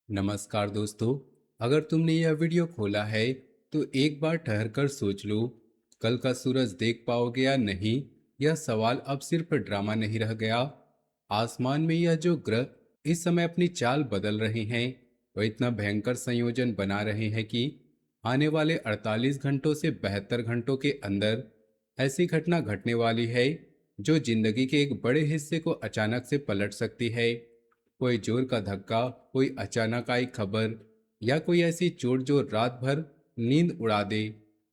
नमस्कार दोस्तों। अगर तुमने यह वीडियो खोला है तो एक बार ठहरकर सोच लो, कल का सूरज देख पाओगे या नहीं। यह सवाल अब सिर्फ ड्रामा नहीं रह गया। आसमान में यह जो ग्रह इस समय अपनी चाल बदल रहे हैं, वह इतना भयंकर संयोजन बना रहे हैं कि आने वाले 48 घंटों से 72 घंटों के अंदर ऐसी घटना घटने वाली है जो जिंदगी के एक बड़े हिस्से को अचानक से पलट सकती है। कोई जोर का धक्का, कोई अचानक आई खबर, या कोई ऐसी चोट जो रात भर नींद उड़ा दे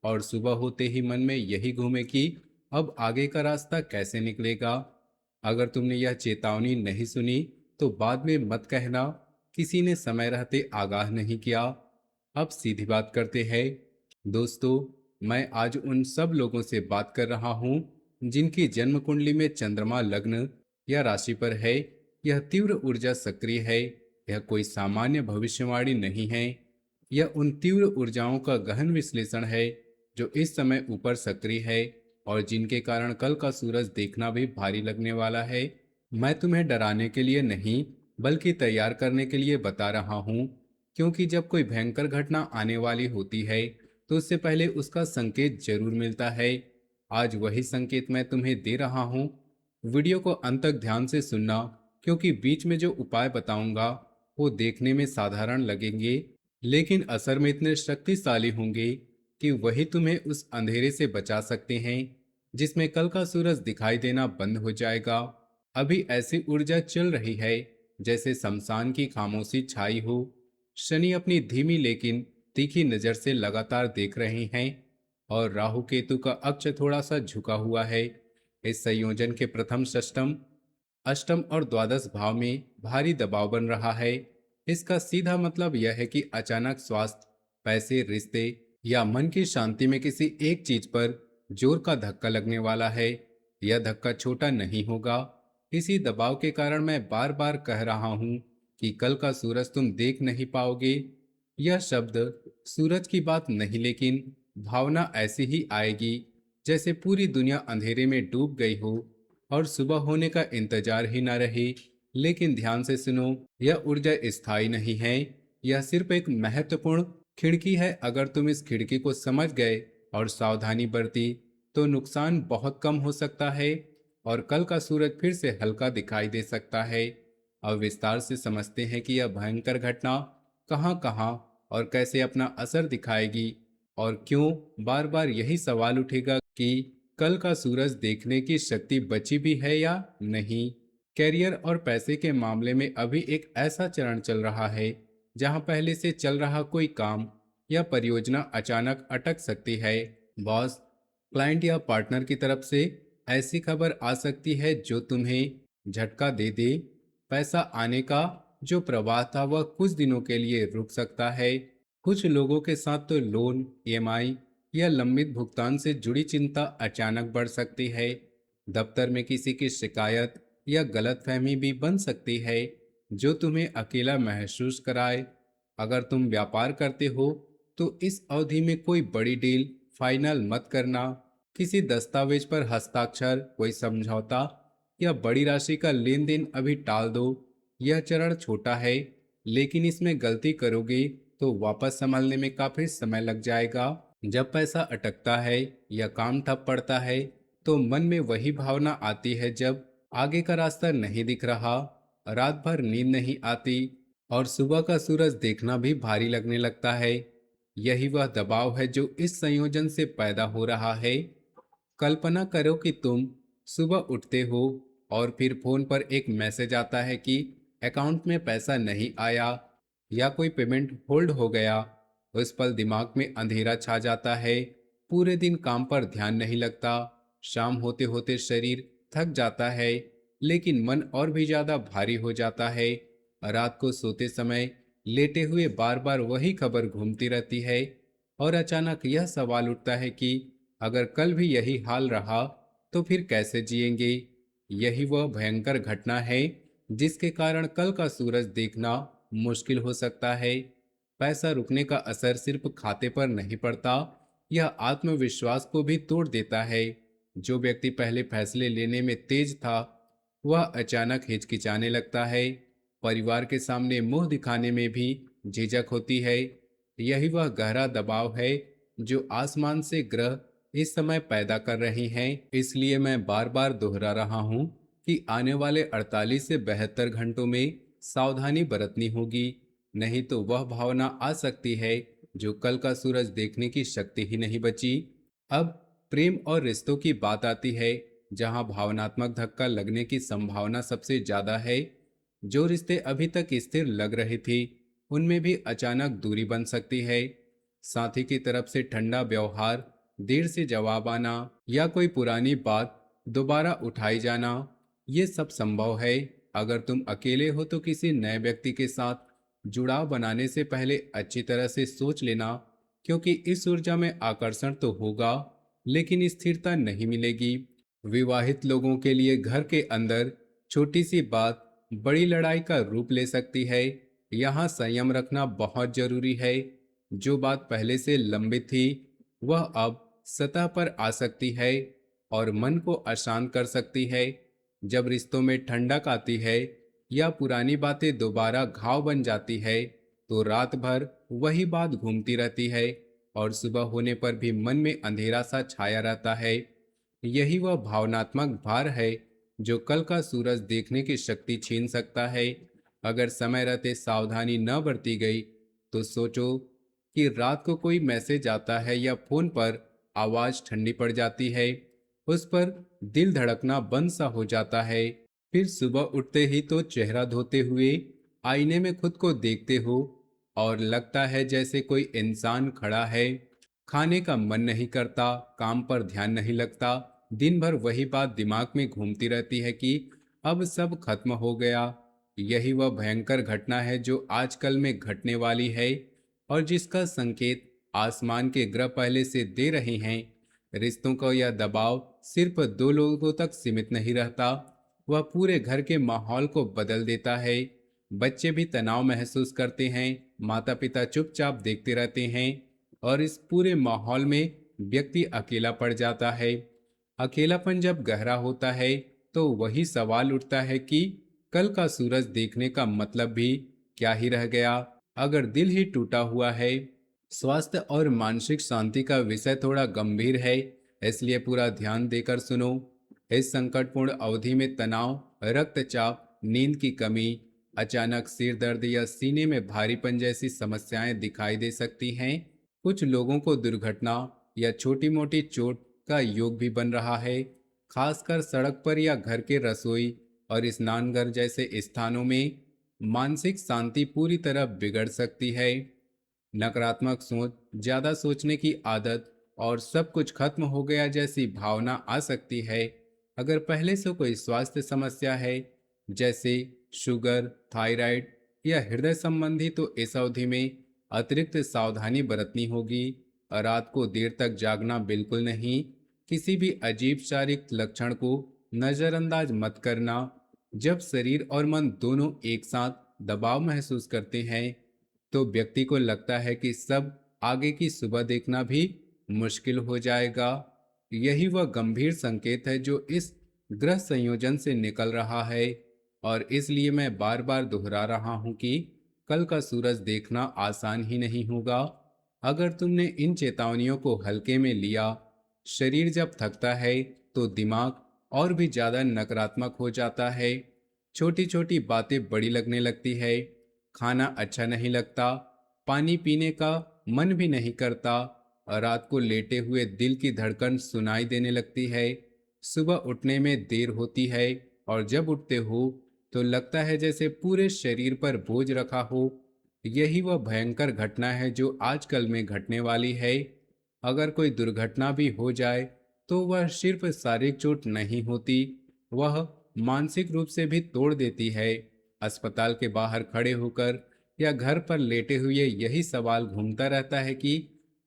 और सुबह होते ही मन में यही घूमे कि अब आगे का रास्ता कैसे निकलेगा। अगर तुमने यह चेतावनी नहीं सुनी तो बाद में मत कहना किसी ने समय रहते आगाह नहीं किया। अब सीधी बात करते हैं। दोस्तों, मैं आज उन सब लोगों से बात कर रहा हूँ जिनकी जन्म कुंडली में चंद्रमा लग्न या राशि पर है। यह तीव्र ऊर्जा सक्रिय है। यह कोई सामान्य भविष्यवाणी नहीं है। यह उन तीव्र ऊर्जाओं का गहन विश्लेषण है जो इस समय ऊपर सक्रिय है और जिनके कारण कल का सूरज देखना भी भारी लगने वाला है। मैं तुम्हें डराने के लिए नहीं, बल्कि तैयार करने के लिए बता रहा हूँ, क्योंकि जब कोई भयंकर घटना आने वाली होती है तो उससे पहले उसका संकेत जरूर मिलता है। आज वही संकेत मैं तुम्हें दे रहा हूँ। वीडियो को अंत तक ध्यान से सुनना, क्योंकि बीच में जो उपाय बताऊंगा वो देखने में साधारण लगेंगे, लेकिन असर में इतने शक्तिशाली होंगे कि वही तुम्हें उस अंधेरे से बचा सकते हैं जिसमें कल का सूरज दिखाई देना बंद हो जाएगा। अभी ऐसी ऊर्जा चल रही है जैसे शमशान की खामोशी छाई हो। शनि अपनी धीमी लेकिन तीखी नजर से लगातार देख रहे हैं और राहु केतु का अक्ष थोड़ा सा झुका हुआ है। इस संयोजन के प्रथम, षष्टम, अष्टम और द्वादश भाव में भारी दबाव बन रहा है। इसका सीधा मतलब यह है कि अचानक स्वास्थ्य, पैसे, रिश्ते या मन की शांति में किसी एक चीज पर जोर का धक्का लगने वाला है। यह धक्का छोटा नहीं होगा। इसी दबाव के कारण मैं बार बार कह रहा हूं कि कल का सूरज तुम देख नहीं पाओगे। यह शब्द सूरज की बात नहीं, लेकिन भावना ऐसी ही आएगी जैसे पूरी दुनिया अंधेरे में डूब गई हो और सुबह होने का इंतजार ही ना रहे। लेकिन ध्यान से सुनो, यह ऊर्जा स्थायी नहीं है। यह सिर्फ एक महत्वपूर्ण खिड़की है। अगर तुम इस खिड़की को समझ गए और सावधानी बरती तो नुकसान बहुत कम हो सकता है और कल का सूरज फिर से हल्का दिखाई दे सकता है। अब विस्तार से समझते हैं कि यह भयंकर घटना कहाँ कहाँ और कैसे अपना असर दिखाएगी, और क्यों बार बार यही सवाल उठेगा कि कल का सूरज देखने की शक्ति बची भी है या नहीं। कैरियर और पैसे के मामले में अभी एक ऐसा चरण चल रहा है जहां पहले से चल रहा कोई काम या परियोजना अचानक अटक सकती है। बॉस, क्लाइंट या पार्टनर की तरफ से ऐसी खबर आ सकती है जो तुम्हें झटका दे दे। पैसा आने का जो प्रवाह था वह कुछ दिनों के लिए रुक सकता है। कुछ लोगों के साथ तो लोन, ईएमआई या लंबित भुगतान से जुड़ी चिंता अचानक बढ़ सकती है। दफ्तर में किसी की शिकायत या गलतफहमी भी बन सकती है जो तुम्हें अकेला महसूस कराए। अगर तुम व्यापार करते हो तो इस अवधि में कोई बड़ी डील फाइनल मत करना। किसी दस्तावेज पर हस्ताक्षर, कोई समझौता या बड़ी राशि का लेन देन अभी टाल दो। यह चरण छोटा है, लेकिन इसमें गलती करोगे तो वापस संभलने में काफी समय लग जाएगा। जब पैसा अटकता है या काम ठप पड़ता है तो मन में वही भावना आती है जब आगे का रास्ता नहीं दिख रहा, रात भर नींद नहीं आती और सुबह का सूरज देखना भी भारी लगने लगता है। यही वह दबाव है जो इस संयोजन से पैदा हो रहा है। कल्पना करो कि तुम सुबह उठते हो और फिर फोन पर एक मैसेज आता है कि अकाउंट में पैसा नहीं आया या कोई पेमेंट होल्ड हो गया। उस पल दिमाग में अंधेरा छा जाता है। पूरे दिन काम पर ध्यान नहीं लगता। शाम होते होते शरीर थक जाता है, लेकिन मन और भी ज्यादा भारी हो जाता है। रात को सोते समय लेटे हुए बार बार वही खबर घूमती रहती है और अचानक यह सवाल उठता है कि अगर कल भी यही हाल रहा तो फिर कैसे जिएंगे। यही वह भयंकर घटना है जिसके कारण कल का सूरज देखना मुश्किल हो सकता है। पैसा रुकने का असर सिर्फ खाते पर नहीं पड़ता, यह आत्मविश्वास को भी तोड़ देता है। जो व्यक्ति पहले फैसले लेने में तेज था वह अचानक हिचकिचाने लगता है परिवार के सामने मुंह दिखाने में भी झिझक होती है। यही वह गहरा दबाव है जो आसमान से ग्रह इस समय पैदा कर रहे हैं। इसलिए मैं बार बार दोहरा रहा हूं कि आने वाले 48 से 72 घंटों में सावधानी बरतनी होगी, नहीं तो वह भावना आ सकती है जो कल का सूरज देखने की शक्ति ही नहीं बची। अब प्रेम और रिश्तों की बात आती है, जहां भावनात्मक धक्का लगने की संभावना सबसे ज्यादा है। जो रिश्ते अभी तक स्थिर लग रहे थे, उनमें भी अचानक दूरी बन सकती है। साथी की तरफ से ठंडा व्यवहार, देर से जवाब आना या कोई पुरानी बात दोबारा उठाई जाना, ये सब संभव है। अगर तुम अकेले हो तो किसी नए व्यक्ति के साथ जुड़ाव बनाने से पहले अच्छी तरह से सोच लेना, क्योंकि इस ऊर्जा में आकर्षण तो होगा लेकिन स्थिरता नहीं मिलेगी। विवाहित लोगों के लिए घर के अंदर छोटी सी बात बड़ी लड़ाई का रूप ले सकती है। यहाँ संयम रखना बहुत जरूरी है। जो बात पहले से लंबित थी, वह अब सतह पर आ सकती है और मन को अशांत कर सकती है। जब रिश्तों में ठंडक आती है या पुरानी बातें दोबारा घाव बन जाती है, तो रात भर वही बात घूमती रहती है और सुबह होने पर भी मन में अंधेरा सा छाया रहता है। यही वह भावनात्मक भार है जो कल का सूरज देखने की शक्ति छीन सकता है। अगर समय रहते सावधानी न बरती गई, तो सोचो कि रात को कोई मैसेज आता है या फोन पर आवाज ठंडी पड़ जाती है, उस पर दिल धड़कना बंद सा हो जाता है। फिर सुबह उठते ही तो चेहरा धोते हुए आईने में खुद को देखते हो और लगता है जैसे कोई इंसान खड़ा है। खाने का मन नहीं करता, काम पर ध्यान नहीं लगता, दिन भर वही बात दिमाग में घूमती रहती है कि अब सब खत्म हो गया। यही वह भयंकर घटना है जो आजकल में घटने वाली है और जिसका संकेत आसमान के ग्रह पहले से दे रहे हैं। रिश्तों का यह दबाव सिर्फ दो लोगों तक सीमित नहीं रहता, वह पूरे घर के माहौल को बदल देता है। बच्चे भी तनाव महसूस करते हैं, माता पिता चुपचाप देखते रहते हैं और इस पूरे माहौल में व्यक्ति अकेला पड़ जाता है। अकेलापन जब गहरा होता है, तो वही सवाल उठता है कि कल का सूरज देखने का मतलब भी क्या ही रह गया। अगर दिल ही टूटा हुआ है। स्वास्थ्य और मानसिक शांति का विषय थोड़ा गंभीर है, इसलिए पूरा ध्यान देकर सुनो। इस संकटपूर्ण अवधि में तनाव, रक्तचाप, नींद की कमी, अचानक सिर दर्द या सीने में भारीपन जैसी समस्याएं दिखाई दे सकती हैं। कुछ लोगों को दुर्घटना या छोटी मोटी चोट का योग भी बन रहा है, खासकर सड़क पर या घर के रसोई और स्नानघर जैसे स्थानों में। मानसिक शांति पूरी तरह बिगड़ सकती है। नकारात्मक सोच, ज्यादा सोचने की आदत और सब कुछ खत्म हो गया जैसी भावना आ सकती है। अगर पहले से कोई स्वास्थ्य समस्या है, जैसे शुगर, थायराइड या हृदय संबंधी, तो इस अवधि में अतिरिक्त सावधानी बरतनी होगी। रात को देर तक जागना बिल्कुल नहीं। किसी भी अजीब शारीरिक लक्षण को नजरअंदाज मत करना। जब शरीर और मन दोनों एक साथ दबाव महसूस करते हैं, तो व्यक्ति को लगता है कि सब आगे की सुबह देखना भी मुश्किल हो जाएगा। यही वह गंभीर संकेत है जो इस ग्रह संयोजन से निकल रहा है और इसलिए मैं बार बार दोहरा रहा हूं कि कल का सूरज देखना आसान ही नहीं होगा। अगर तुमने इन चेतावनियों को हल्के में लिया, शरीर जब थकता है तो दिमाग और भी ज्यादा नकारात्मक हो जाता है। छोटी छोटी बातें बड़ी लगने लगती है, खाना अच्छा नहीं लगता, पानी पीने का मन भी नहीं करता, और रात को लेटे हुए दिल की धड़कन सुनाई देने लगती है। सुबह उठने में देर होती है और जब उठते हो तो लगता है जैसे पूरे शरीर पर बोझ रखा हो। यही वह भयंकर घटना है जो आजकल में घटने वाली है। अगर कोई दुर्घटना भी हो जाए, तो वह सिर्फ शारीरिक चोट नहीं होती, वह मानसिक रूप से भी तोड़ देती है। अस्पताल के बाहर खड़े होकर या घर पर लेटे हुए यही सवाल घूमता रहता है कि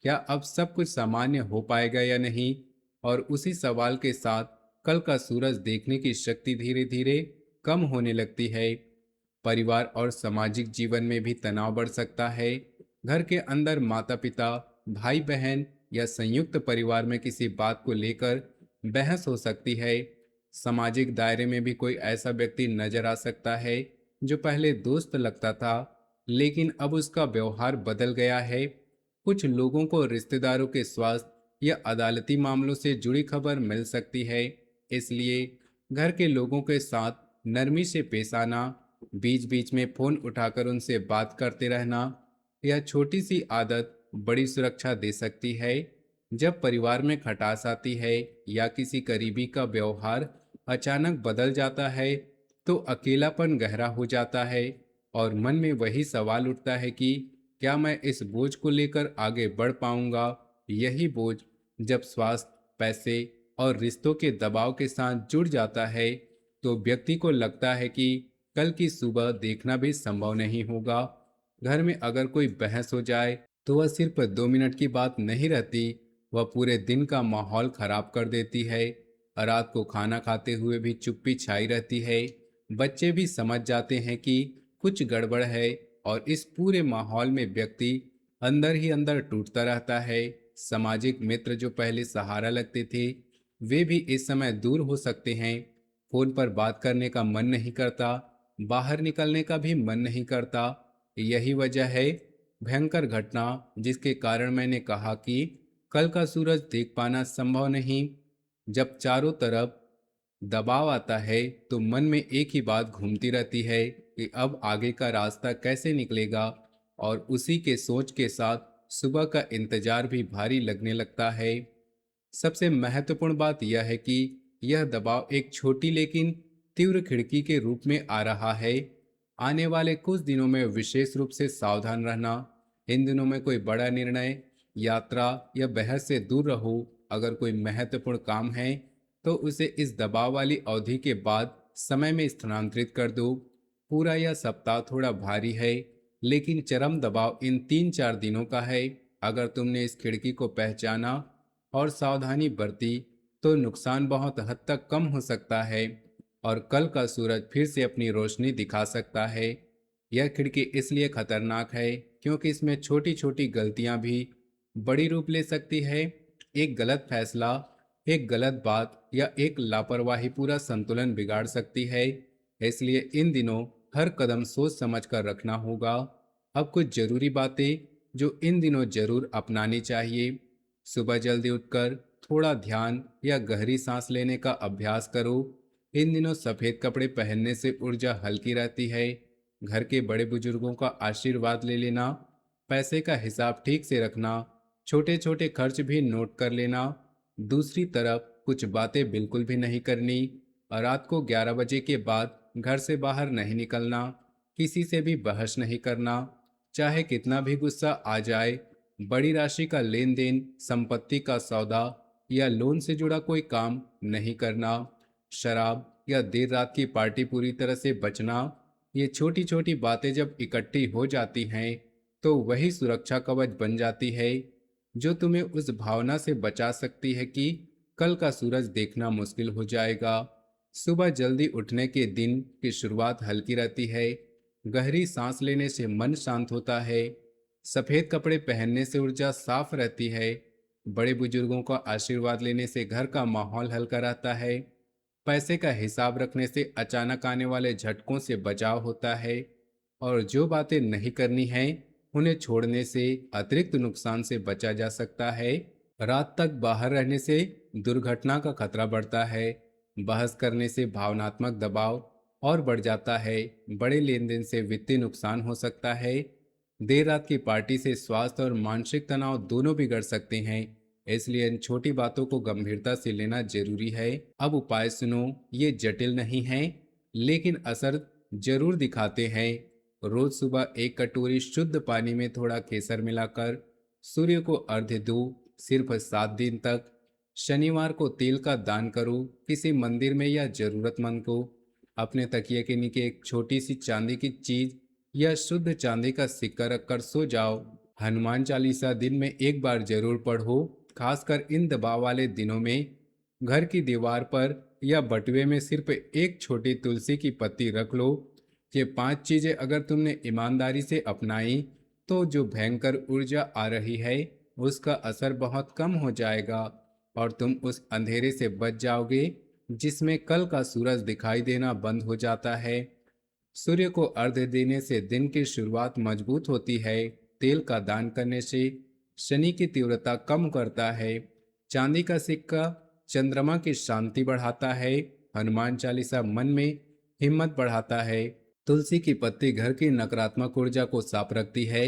क्या अब सब कुछ सामान्य हो पाएगा या नहीं। और उसी सवाल के साथ कल का सूरज देखने की शक्ति धीरे धीरे कम होने लगती है। परिवार और सामाजिक जीवन में भी तनाव बढ़ सकता है। घर के अंदर माता पिता, भाई बहन या संयुक्त परिवार में किसी बात को लेकर बहस हो सकती है। सामाजिक दायरे में भी कोई ऐसा व्यक्ति नजर आ सकता है जो पहले दोस्त लगता था, लेकिन अब उसका व्यवहार बदल गया है। कुछ लोगों को रिश्तेदारों के स्वास्थ्य या अदालती मामलों से जुड़ी खबर मिल सकती है, इसलिए घर के लोगों के साथ नरमी से पेश आना, बीच बीच में फोन उठाकर उनसे बात करते रहना, यह छोटी सी आदत बड़ी सुरक्षा दे सकती है। जब परिवार में खटास आती है या किसी करीबी का व्यवहार अचानक बदल जाता है, तो अकेलापन गहरा हो जाता है और मन में वही सवाल उठता है कि क्या मैं इस बोझ को लेकर आगे बढ़ पाऊंगा। यही बोझ जब स्वास्थ्य, पैसे और रिश्तों के दबाव के साथ जुड़ जाता है, तो व्यक्ति को लगता है कि कल की सुबह देखना भी संभव नहीं होगा। घर में अगर कोई बहस हो जाए, तो वह सिर्फ 2 मिनट की बात नहीं रहती, वह पूरे दिन का माहौल खराब कर देती है। रात को खाना खाते हुए भी चुप्पी छाई रहती है। बच्चे भी समझ जाते हैं कि कुछ गड़बड़ है और इस पूरे माहौल में व्यक्ति अंदर ही अंदर टूटता रहता है। सामाजिक मित्र जो पहले सहारा लगते थे, वे भी इस समय दूर हो सकते हैं। फोन पर बात करने का मन नहीं करता, बाहर निकलने का भी मन नहीं करता। यही वजह है भयंकर घटना जिसके कारण मैंने कहा कि कल का सूरज देख पाना संभव नहीं। जब चारों तरफ दबाव आता है, तो मन में एक ही बात घूमती रहती है कि अब आगे का रास्ता कैसे निकलेगा, और उसी के सोच के साथ सुबह का इंतजार भी भारी लगने लगता है। सबसे महत्वपूर्ण बात यह है कि यह दबाव एक छोटी लेकिन तीव्र खिड़की के रूप में आ रहा है। आने वाले कुछ दिनों में विशेष रूप से सावधान रहना। इन दिनों में कोई बड़ा निर्णय, यात्रा या बहस से दूर रहो। अगर कोई महत्वपूर्ण काम है, तो उसे इस दबाव वाली अवधि के बाद समय में स्थानांतरित कर दो। पूरा यह सप्ताह थोड़ा भारी है, लेकिन चरम दबाव इन 3-4 दिनों का है। अगर तुमने इस खिड़की को पहचाना और सावधानी बरती, तो नुकसान बहुत हद तक कम हो सकता है और कल का सूरज फिर से अपनी रोशनी दिखा सकता है। यह खिड़की इसलिए खतरनाक है क्योंकि इसमें छोटी छोटी गलतियां भी बड़ी रूप ले सकती है। एक गलत फैसला, एक गलत बात या एक लापरवाही पूरा संतुलन बिगाड़ सकती है। इसलिए इन दिनों हर कदम सोच समझ कर रखना होगा। अब कुछ जरूरी बातें जो इन दिनों जरूर अपनानी चाहिए। सुबह जल्दी उठकर थोड़ा ध्यान या गहरी सांस लेने का अभ्यास करो। इन दिनों सफेद कपड़े पहनने से ऊर्जा हल्की रहती है। घर के बड़े बुजुर्गों का आशीर्वाद ले लेना, पैसे का हिसाब ठीक से रखना, छोटे छोटे खर्च भी नोट कर लेना। दूसरी तरफ कुछ बातें बिल्कुल भी नहीं करनी, और रात को 11 बजे के बाद घर से बाहर नहीं निकलना, किसी से भी बहस नहीं करना, चाहे कितना भी गुस्सा आ जाए। बड़ी राशि का लेन देन, संपत्ति का सौदा या लोन से जुड़ा कोई काम नहीं करना। शराब या देर रात की पार्टी पूरी तरह से बचना। ये छोटी छोटी बातें जब इकट्ठी हो जाती हैं, तो वही सुरक्षा कवच बन जाती है जो तुम्हें उस भावना से बचा सकती है कि कल का सूरज देखना मुश्किल हो जाएगा। सुबह जल्दी उठने के दिन की शुरुआत हल्की रहती है। गहरी सांस लेने से मन शांत होता है। सफेद कपड़े पहनने से ऊर्जा साफ रहती है। बड़े बुजुर्गों का आशीर्वाद लेने से घर का माहौल हल्का रहता है। पैसे का हिसाब रखने से अचानक आने वाले झटकों से बचाव होता है। और जो बातें नहीं करनी है, उन्हें छोड़ने से अतिरिक्त नुकसान से बचा जा सकता है। रात तक बाहर रहने से दुर्घटना का खतरा बढ़ता है। बहस करने से भावनात्मक दबाव और बढ़ जाता है। बड़े लेन देन से वित्तीय नुकसान हो सकता है। देर रात की पार्टी से स्वास्थ्य और मानसिक तनाव दोनों बिगड़ सकते हैं। इसलिए इन छोटी बातों को गंभीरता से लेना जरूरी है। अब उपाय सुनो, ये जटिल नहीं है, लेकिन असर जरूर दिखाते हैं। रोज सुबह एक कटोरी शुद्ध पानी में थोड़ा केसर मिलाकर सूर्य को अर्घ्य दो, सिर्फ 7 दिन तक। शनिवार को तेल का दान करो किसी मंदिर में या जरूरतमंद को। अपने तकिए के नीचे एक छोटी सी चांदी की चीज या शुद्ध चांदी का सिक्का रखकर सो जाओ। हनुमान चालीसा दिन में एक बार जरूर पढ़ो, खासकर इन दबाव वाले दिनों में। घर की दीवार पर या बटुए में सिर्फ एक छोटी तुलसी की पत्ती रख लो। ये 5 चीजें अगर तुमने ईमानदारी से अपनाई, तो जो भयंकर ऊर्जा आ रही है उसका असर बहुत कम हो जाएगा और तुम उस अंधेरे से बच जाओगे जिसमें कल का सूरज दिखाई देना बंद हो जाता है। सूर्य को अर्घ्य देने से दिन की शुरुआत मजबूत होती है। तेल का दान करने से शनि की तीव्रता कम करता है। चांदी का सिक्का चंद्रमा की शांति बढ़ाता है। हनुमान चालीसा मन में हिम्मत बढ़ाता है। तुलसी की पत्ती घर की नकारात्मक ऊर्जा को साफ रखती है।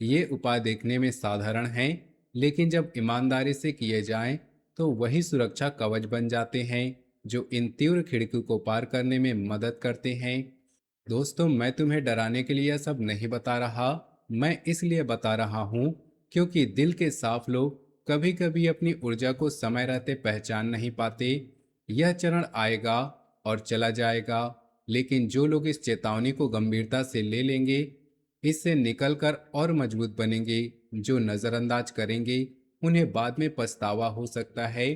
ये उपाय देखने में साधारण हैं, लेकिन जब ईमानदारी से किए जाएं, तो वही सुरक्षा कवच बन जाते हैं, जो इन तीव्र खिड़की को पार करने में मदद करते हैं। दोस्तों, मैं तुम्हें डराने के लिए यह सब नहीं बता रहा। मैं इसलिए बता रहा हूँ क्योंकि दिल के साफ लोग कभी कभी अपनी ऊर्जा को समय रहते पहचान नहीं पाते। यह चरण आएगा और चला जाएगा, लेकिन जो लोग इस चेतावनी को गंभीरता से ले लेंगे, इससे निकलकर और मजबूत बनेंगे। जो नजरअंदाज करेंगे, उन्हें बाद में पछतावा हो सकता है।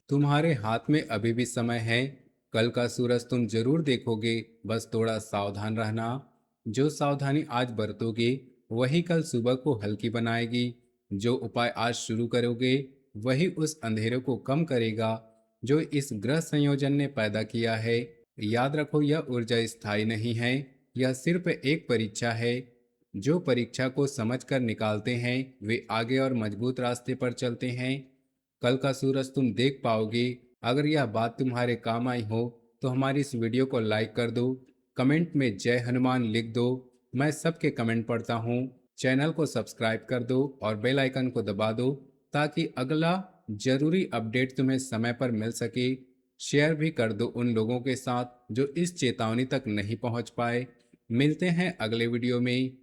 तुम्हारे हाथ में अभी भी समय है। कल का सूरज तुम जरूर देखोगे, बस थोड़ा सावधान रहना। जो सावधानी आज बरतोगे, वही कल सुबह को हल्की बनाएगी। जो उपाय आज शुरू करोगे, वही उस अंधेरे को कम करेगा जो इस ग्रह संयोजन ने पैदा किया है। याद रखो, यह ऊर्जा स्थायी नहीं है, यह सिर्फ एक परीक्षा है। जो परीक्षा को समझकर निकालते हैं, वे आगे और मजबूत रास्ते पर चलते हैं। कल का सूरज तुम देख पाओगे। अगर यह बात तुम्हारे काम आई हो, तो हमारी इस वीडियो को लाइक कर दो। कमेंट में जय हनुमान लिख दो। मैं सबके कमेंट पढ़ता हूँ। चैनल को सब्सक्राइब कर दो और बेल आइकन को दबा दो, ताकि अगला जरूरी अपडेट तुम्हें समय पर मिल सके। शेयर भी कर दो उन लोगों के साथ जो इस चेतावनी तक नहीं पहुंच पाए। मिलते हैं अगले वीडियो में।